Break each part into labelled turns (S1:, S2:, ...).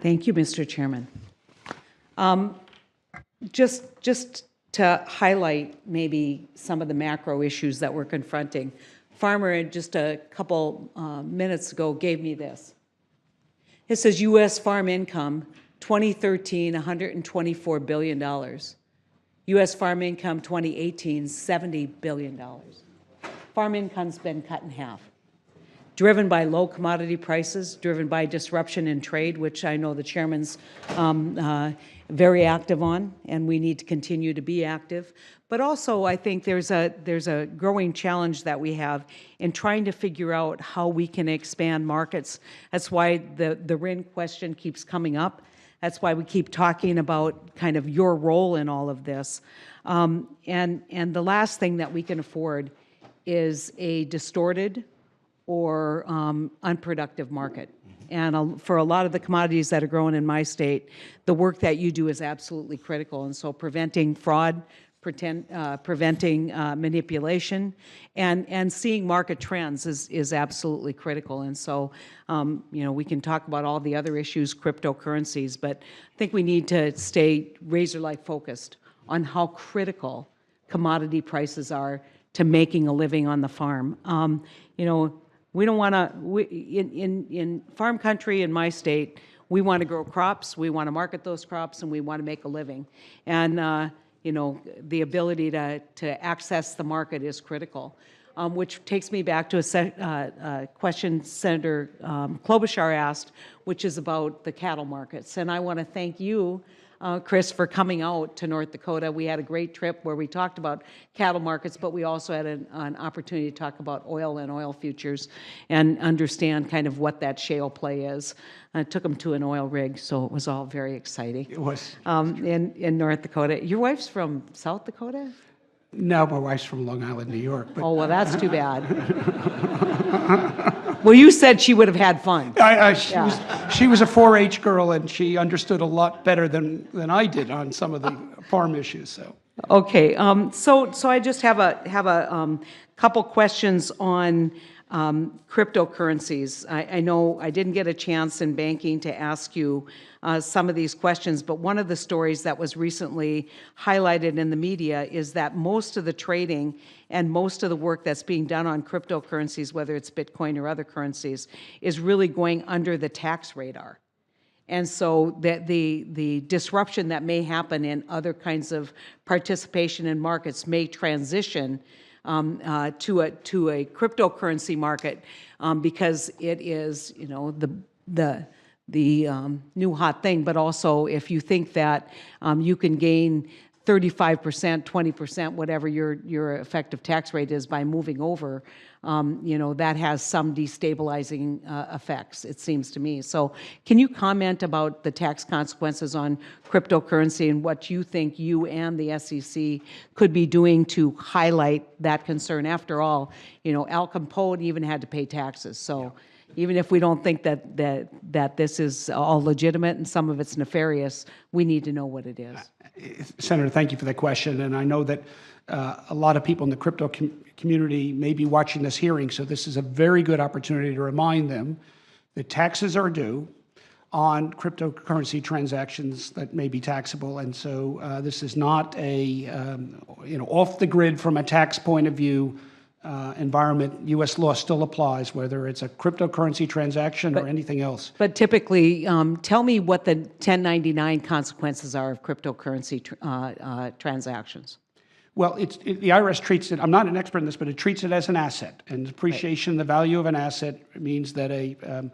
S1: Thank you, Mr. Chairman. Just to highlight maybe some of the macro issues that we're confronting, Farmer just a couple minutes ago gave me this. It says U.S. farm income 2013, $124 billion. U.S. farm income 2018, $70 billion. Farm income's been cut in half, driven by low commodity prices, driven by disruption in trade, which I know the chairman's very active on, and we need to continue to be active. But also, I think there's a growing challenge that we have in trying to figure out how we can expand markets. That's why the RIN question keeps coming up. That's why we keep talking about kind of your role in all of this. And the last thing that we can afford is a distorted or unproductive market. And for a lot of the commodities that are grown in my state, the work that you do is absolutely critical. And so preventing fraud, preventing manipulation, and seeing market trends is absolutely critical. And so, we can talk about all the other issues, cryptocurrencies, but I think we need to stay razor-like focused on how critical commodity prices are to making a living on the farm. We don't want to, in farm country in my state, we want to grow crops, we want to market those crops, and we want to make a living. And, the ability to access the market is critical, which takes me back to a question Senator Klobuchar asked, which is about the cattle markets. And I want to thank you, Chris, for coming out to North Dakota. We had a great trip where we talked about cattle markets, but we also had an opportunity to talk about oil and oil futures and understand kind of what that shale play is. I took them to an oil rig, so it was all very exciting.
S2: It was.
S1: In North Dakota. Your wife's from South Dakota?
S2: No, my wife's from Long Island, New York. But
S1: oh, well, that's too bad. Well, you said she would have had fun.
S2: She was a 4-H girl, and she understood a lot better than I did on some of the farm issues. So.
S1: Okay, so I just have a couple questions on cryptocurrencies. I know I didn't get a chance in banking to ask you some of these questions, but one of the stories that was recently highlighted in the media is that most of the trading and most of the work that's being done on cryptocurrencies, whether it's Bitcoin or other currencies, is really going under the tax radar. And so the disruption that may happen in other kinds of participation in markets may transition to a cryptocurrency market because it is, the new hot thing. But also, if you think that you can gain 35%, 20%, whatever your effective tax rate is by moving over, that has some destabilizing effects, it seems to me. So can you comment about the tax consequences on cryptocurrency and what you think you and the SEC could be doing to highlight that concern? After all, Al Capone even had to pay taxes. So. Yeah. Even if we don't think that this is all legitimate and some of it's nefarious, we need to know what it is.
S2: Senator, thank you for that question. And I know that a lot of people in the crypto community may be watching this hearing, so this is a very good opportunity to remind them that taxes are due on cryptocurrency transactions that may be taxable. And so this is not a off the grid from a tax point of view environment. U.S. law still applies, whether it's a cryptocurrency transaction or anything else.
S1: But typically, tell me what the 1099 consequences are of cryptocurrency transactions.
S2: Well, the IRS treats it, I'm not an expert in this, but it treats it as an asset. And appreciation, the value of an asset means that a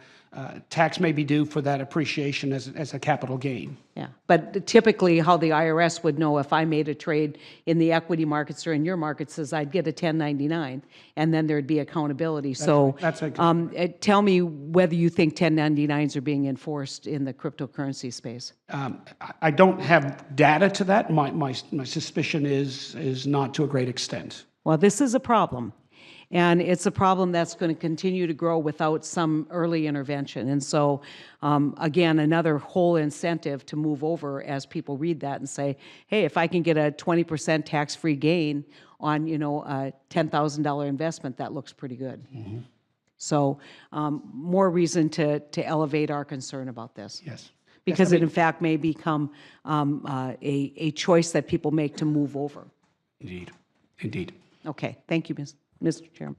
S2: tax may be due for that appreciation as a capital gain.
S1: Yeah, but typically how the IRS would know if I made a trade in the equity markets or in your markets is I'd get a 1099, and then there'd be accountability. Tell me whether you think 1099s are being enforced in the cryptocurrency space.
S2: I don't have data to that. My suspicion is not to a great extent.
S1: Well, this is a problem. And it's a problem that's going to continue to grow without some early intervention. And so, again, another whole incentive to move over as people read that and say, hey, if I can get a 20% tax-free gain on, a $10,000 investment, that looks pretty good. Mm-hmm. So more reason to elevate our concern about this.
S2: Yes.
S1: because it in fact may become a choice that people make to move over.
S2: Indeed. Indeed.
S1: Okay, thank you, Mr. Chairman.